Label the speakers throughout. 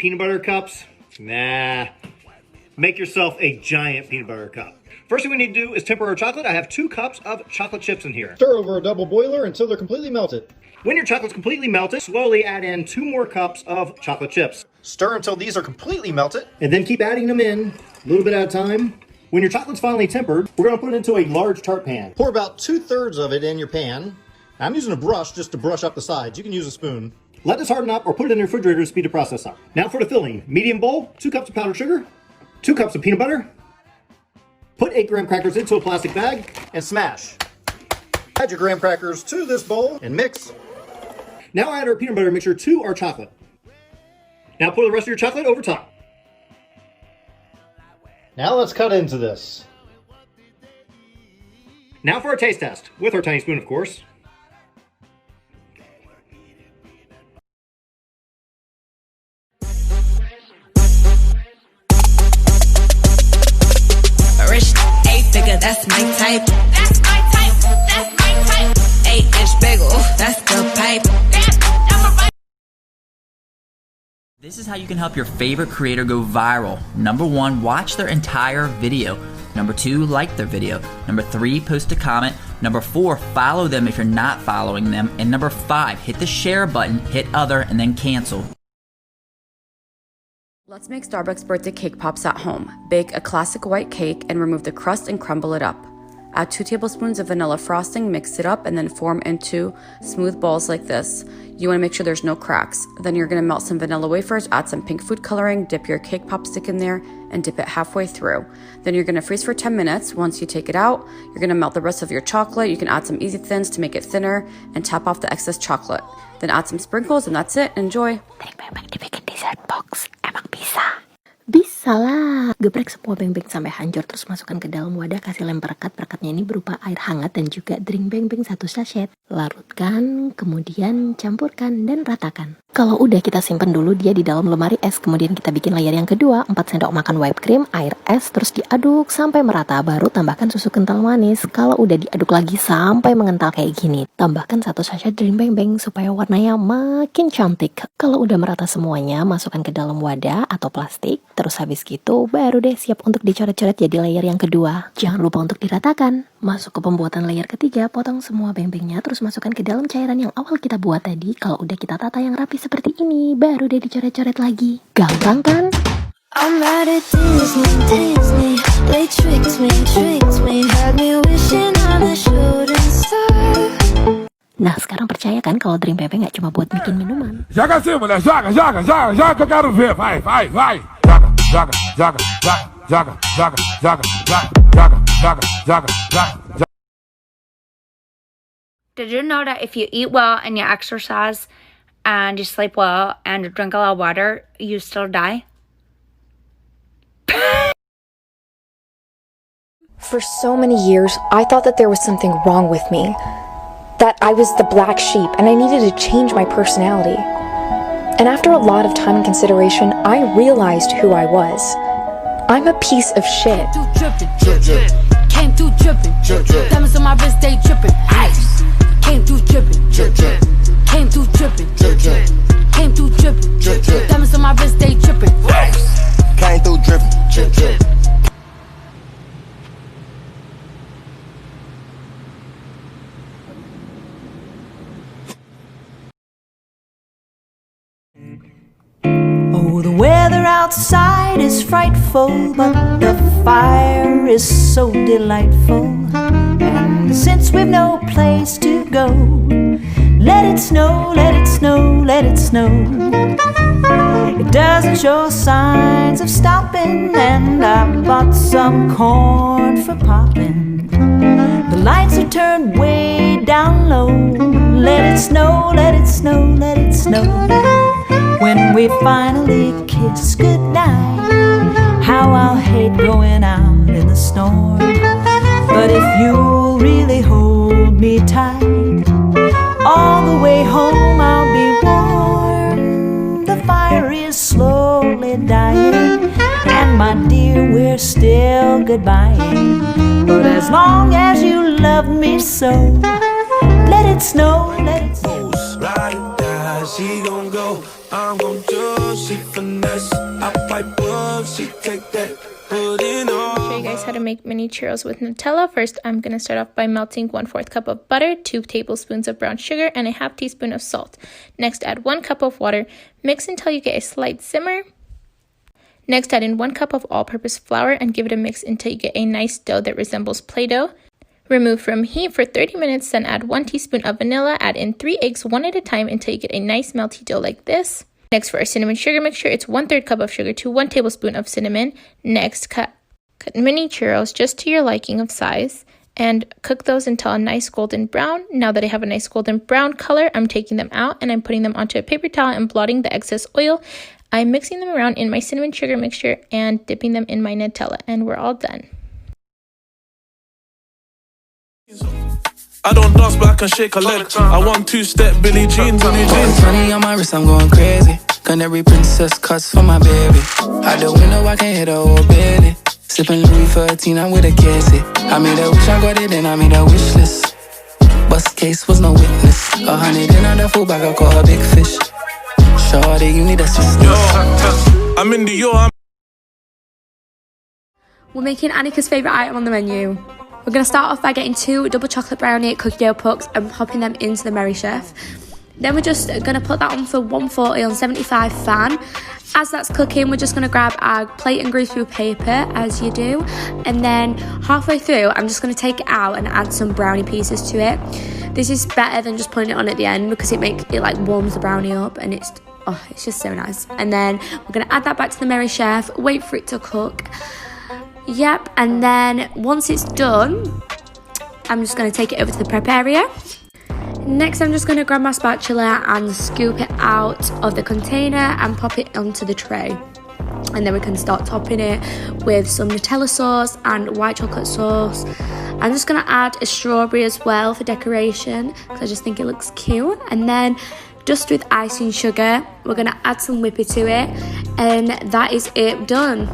Speaker 1: peanut butter cups? Nah. Make yourself a giant peanut butter cup. First thing we need to do is temper our chocolate. I have 2 cups of chocolate chips in here.
Speaker 2: Stir over a double boiler until they're completely melted.
Speaker 1: When your chocolate's completely melted, slowly add in 2 more cups of chocolate chips.
Speaker 2: Stir until these are completely melted.
Speaker 1: And then keep adding them in, a little bit at a time. When your chocolate's finally tempered, we're gonna put it into a large tart pan.
Speaker 2: Pour about 2/3 of it in your pan. I'm using a brush just to brush up the sides. You can use a spoon.
Speaker 1: Let this harden up or put it in the refrigerator to speed the process up. Now for the filling. Medium bowl, 2 cups of powdered sugar, 2 cups of peanut butter. Put 8 graham crackers into a plastic bag and smash. Add your graham crackers to this bowl and mix. Now add our peanut butter mixture to our chocolate. Now pour the rest of your chocolate over top.
Speaker 2: Now let's cut into this.
Speaker 1: Now for our taste test, with our tiny spoon, of course.
Speaker 3: Rich 8-figure, that's my type. That's my type. That's my type. 8-inch bagel, that's the pipe.
Speaker 4: This is how you can help your favorite creator go viral. Number 1, watch their entire video. Number 2, like their video. Number 3, post a comment. Number 4, follow them if you're not following them. And number 5, hit the share button, hit other, and then cancel.
Speaker 5: Let's make Starbucks birthday cake pops at home. Bake a classic white cake and remove the crust and crumble it up. Add 2 tablespoons of vanilla frosting, mix it up, and then form into smooth balls like this. You want to make sure there's no cracks. Then you're going to melt some vanilla wafers, add some pink food coloring, dip your cake pop stick in there, and dip it halfway through. Then you're going to freeze for 10 minutes. Once you take it out, you're going to melt the rest of your chocolate. You can add some Easy Thins to make it thinner and tap off the excess chocolate. Then add some sprinkles, and that's it. Enjoy!
Speaker 6: Beng-beng dibikin dessert box, emang bisa? Bisa lah. Geprek semua beng-beng sampai hancur, terus masukkan ke dalam wadah, kasih lem perekat. Perekatnya ini berupa air hangat dan juga drink beng-beng 1 sachet. Larutkan, kemudian campurkan dan ratakan. Kalau udah, kita simpan dulu dia di dalam lemari es. Kemudian kita bikin layer yang kedua, 4 sendok makan whipped cream, air es, terus diaduk sampai merata. Baru tambahkan susu kental manis. Kalau udah diaduk lagi sampai mengental kayak gini, tambahkan 1 sachet drink beng-beng supaya warnanya makin cantik. Kalau udah merata semuanya, masukkan ke dalam wadah atau plastik. Terus habis gitu, baru deh siap untuk dicoret-coret jadi layer yang kedua. Jangan lupa untuk diratakan. Masuk ke pembuatan layer ketiga, potong semua beng-bengnya, terus masukkan ke dalam cairan yang awal kita buat tadi. Kalau udah kita tata yang rapi seperti ini, baru deh dicoret-coret lagi. Gampang kan?
Speaker 7: I'm mad at Disney, they tricked me, had me wishing on a shooting star.
Speaker 6: Nah, sekarang percaya kan kalau drink beng-beng gak cuma buat bikin minuman.
Speaker 8: Joga assim, mulher, joga, que eu quero ver, vai. Joga.
Speaker 9: Did you know that if you eat well and you exercise and you sleep well and you drink a lot of water, you still die?
Speaker 10: For so many years, I thought that there was something wrong with me. That I was the black sheep and I needed to change my personality. And after a lot of time and consideration, I realized who I was. I'm a piece of shit.
Speaker 3: Came through dripping, diamonds on my wrist, they dripping. Ice. Came through dripping, came through dripping, came through dripping. Diamonds on my wrist, they dripping. Ice.
Speaker 11: Came through dripping.
Speaker 12: Oh, the weather outside is frightful, but the fire is so delightful. And since we've no place to go, let it snow, let it snow, let it snow. It doesn't show signs of stopping, and I bought some corn for popping. The lights are turned way down low. Let it snow, let it snow, let it snow. When we finally kiss goodnight, how I'll hate going out in the storm. But if you'll really hold me tight, all the way home I'll be warm. The fire is slowly dying, and my dear, we're still goodbying. But as long as you love me so, let it snow, let it snow.
Speaker 11: Ride or die, she gon' go, I'm gon' do, she finesse
Speaker 13: churros with Nutella. First, I'm going to start off by melting 1/4 cup of butter, 2 tablespoons of brown sugar, and a half teaspoon of salt. Next, add 1 cup of water. Mix until you get a slight simmer. Next, add in 1 cup of all-purpose flour and give it a mix until you get a nice dough that resembles Play-Doh. Remove from heat for 30 minutes, then add 1 teaspoon of vanilla. Add in 3 eggs one at a time until you get a nice melty dough like this. Next, for our cinnamon sugar mixture, it's 1/3 cup of sugar to 1 tablespoon of cinnamon. Next, cut mini churros just to your liking of size and cook those until a nice golden brown. Now that I have a nice golden brown color, I'm taking them out and I'm putting them onto a paper towel and blotting the excess oil. I'm mixing them around in my cinnamon sugar mixture and dipping them in my Nutella, and we're all done.
Speaker 14: I don't dance, but I can shake a leg. I want 2-step Billie Jeans on your jeans.
Speaker 15: Money on my wrist, I'm going crazy. Canary princess cuts for my baby. Out the window, I can hit a whole belly. Sipping Louis 14, I'm with a cassie. I made a wish, I got it, and I made a wish list. Bust case was no witness. 100 in on the full bag, I caught a big fish. Shorty, you need assistance.
Speaker 14: I'm in the yo.
Speaker 16: We're making Annika's favourite item on the menu. We're going to start off by getting 2 double chocolate brownie cookie dough pucks and popping them into the Merry Chef. Then we're just going to put that on for 140 on 75 fan. As that's cooking, we're just going to grab our plate and greaseproof paper, as you do. And then halfway through, I'm just going to take it out and add some brownie pieces to it. This is better than just putting it on at the end because it like warms the brownie up and it's just so nice. And then we're going to add that back to the Merry Chef, wait for it to cook. Yep, and then once it's done, I'm just going to take it over to the prep area. Next, I'm just going to grab my spatula and scoop it out of the container and pop it onto the tray. And then we can start topping it with some Nutella sauce and white chocolate sauce. I'm just going to add a strawberry as well for decoration because I just think it looks cute. And then just with icing sugar, we're going to add some whippy to it. And that is it, done.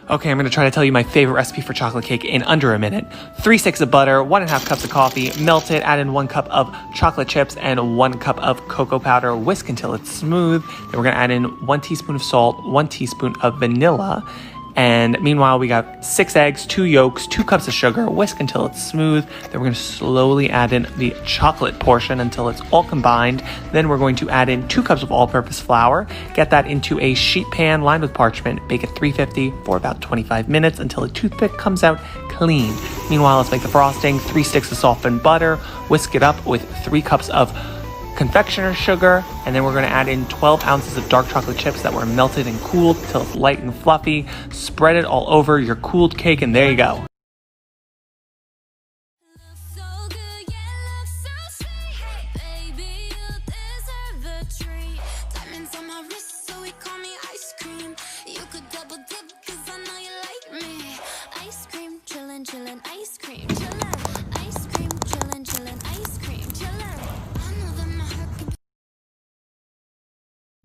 Speaker 17: Okay, I'm going to try to tell you my favorite recipe for chocolate cake in under a minute. 3 sticks of butter, 1.5 cups of coffee, melt it, add in 1 cup of chocolate chips and 1 cup of cocoa powder, whisk until it's smooth. Then we're going to add in 1 teaspoon of salt, 1 teaspoon of vanilla. And meanwhile, we got 6 eggs, 2 yolks, 2 cups of sugar, whisk until it's smooth. Then we're going to slowly add in the chocolate portion until it's all combined. Then we're going to add in 2 cups of all-purpose flour. Get that into a sheet pan lined with parchment. Bake at 350 for about 25 minutes until a toothpick comes out clean. Meanwhile, let's make the frosting. 3 sticks of softened butter. Whisk it up with 3 cups of confectioner sugar, and then we're going to add in 12 ounces of dark chocolate chips that were melted and cooled till it's light and fluffy. Spread it all over your cooled cake, and there you go.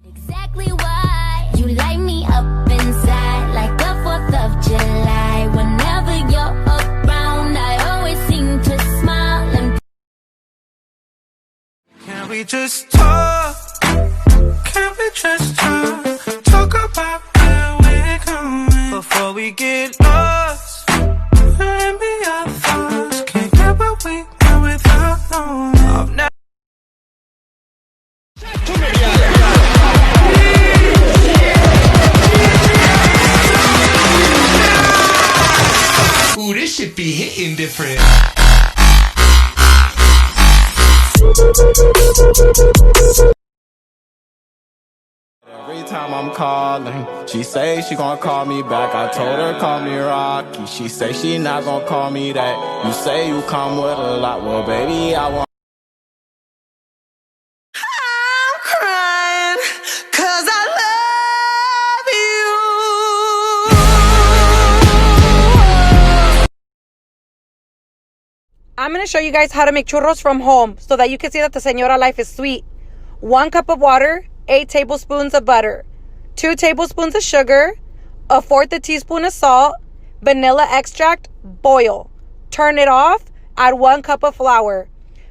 Speaker 7: Exactly why you light me up inside like the 4th of July. Whenever you're around, I always seem to smile and.
Speaker 14: Can we just talk? Can we just talk? Talk about where we're going before we get lost. Let me our thoughts. Can't get what we want without knowing. I've never.
Speaker 18: Ooh, this shit be hitting different.
Speaker 19: Every time I'm calling, she say she gonna call me back. I told her call me Rocky. She say she not gonna call me that. You say you come with a lot, well baby I want.
Speaker 12: I'm crying 'cause I love you.
Speaker 20: I'm going to show you guys how to make churros from home so that you can see that the señora life is sweet. 1 cup of water, 8 tablespoons of butter, 2 tablespoons of sugar, 1/4 teaspoon of salt, vanilla extract, boil. Turn it off, add 1 cup of flour.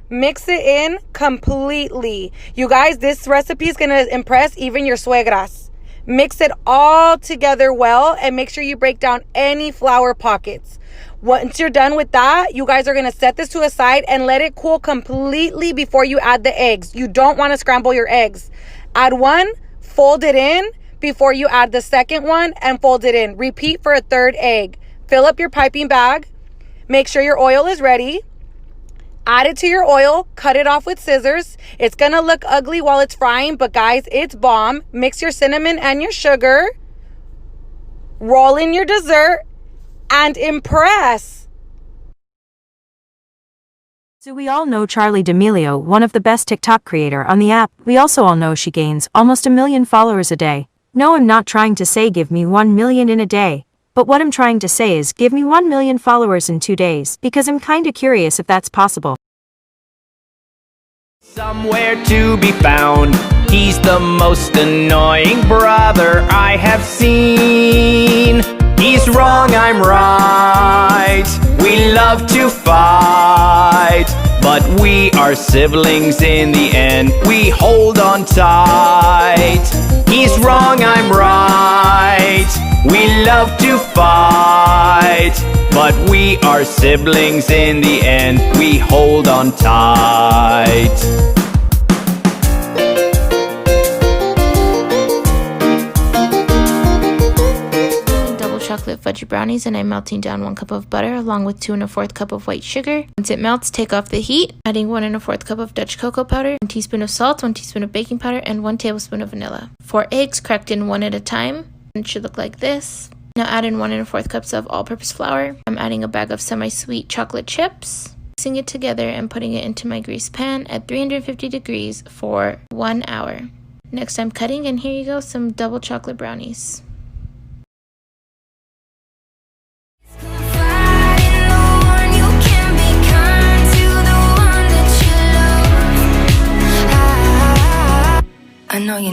Speaker 20: Mix it in completely. You guys, this recipe is going to impress even your suegras. Mix it all together well and make sure you break down any flour pockets. Once you're done with that, you guys are going to set this to a side and let it cool completely before you add the eggs. You don't want to scramble your eggs. Add one, fold it in before you add the second one and fold it in. Repeat for a third egg. Fill up your piping bag. Make sure your oil is ready. Add it to your oil. Cut it off with scissors. It's going to look ugly while it's frying, but guys, it's bomb. Mix your cinnamon and your sugar. Roll in your dessert and impress.
Speaker 21: So we all know Charli D'Amelio, one of the best TikTok creator on the app. We also all know she gains almost 1 million followers a day. No, I'm not trying to say give me 1 million in a day. But what I'm trying to say is give me 1 million followers in 2 days, because I'm kinda curious if that's possible.
Speaker 22: Somewhere to be found. He's the most annoying brother I have seen. He's wrong, I'm right. We love to fight, but we are siblings in the end. We hold on tight. He's wrong, I'm right. We love to fight, but we are siblings in the end. We hold on tight.
Speaker 13: Chocolate fudgy brownies, and I'm melting down 1 cup of butter along with 2 1/4 cup of white sugar. Once it melts, take off the heat, adding 1 1/4 cup of Dutch cocoa powder, 1 teaspoon of salt, 1 teaspoon of baking powder, and 1 tablespoon of vanilla. 4 eggs cracked in 1 at a time. It should look like this. Now add in 1 1/4 cups of all-purpose flour. I'm adding a bag of semi-sweet chocolate chips, mixing it together and putting it into my greased pan at 350 degrees for 1 hour. Next I'm cutting, and here you go, some double chocolate brownies.
Speaker 23: I know you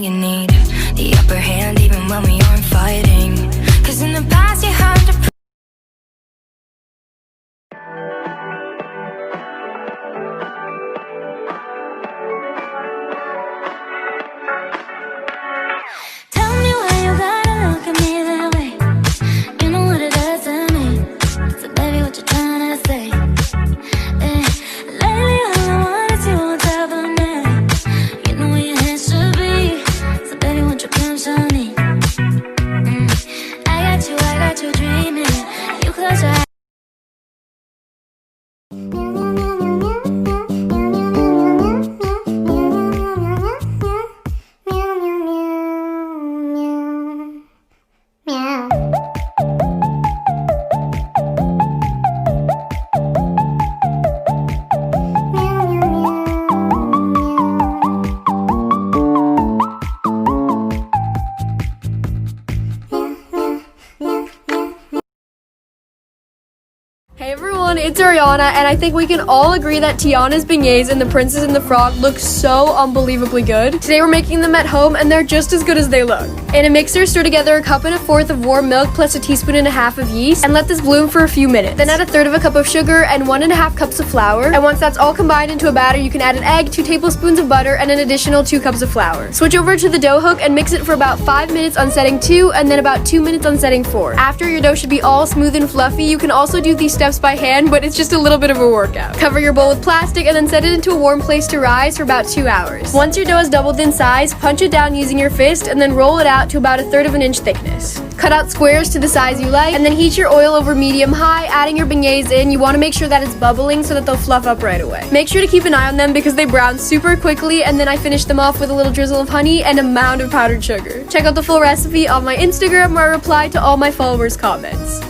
Speaker 23: need the upper hand even when we aren't fighting. 'Cause in the past you had to tell me why you gotta look at me that way. You know what it does to me. So baby, what you trying to say? Lately all I want is you on top of me. You know where your hands should be. So baby, won't you come show me? I got you dreaming. You close your eyes.
Speaker 16: Hey everyone, it's Ariana, and I think we can all agree that Tiana's beignets and the Princess and the Frog look so unbelievably good. Today we're making them at home, and they're just as good as they look. In a mixer, stir together 1 1/4 cup of warm milk plus 1.5 teaspoons of yeast, and let this bloom for a few minutes. Then add 1/3 cup of sugar and 1 1/2 cups of flour. And once that's all combined into a batter, you can add an egg, 2 tablespoons of butter, and an additional 2 cups of flour. Switch over to the dough hook and mix it for about 5 minutes on setting 2, and then about 2 minutes on setting 4. After your dough should be all smooth and fluffy, you can also do these steps by hand, but it's just a little bit of a workout. Cover your bowl with plastic and then set it into a warm place to rise for about 2 hours. Once your dough has doubled in size, punch it down using your fist and then roll it out to about 1/3 of an inch thickness. Cut out squares to the size you like and then heat your oil over medium-high, adding your beignets in. You want to make sure that it's bubbling so that they'll fluff up right away. Make sure to keep an eye on them because they brown super quickly, and then I finish them off with a little drizzle of honey and a mound of powdered sugar. Check out the full recipe on my Instagram where I reply to all my followers' comments.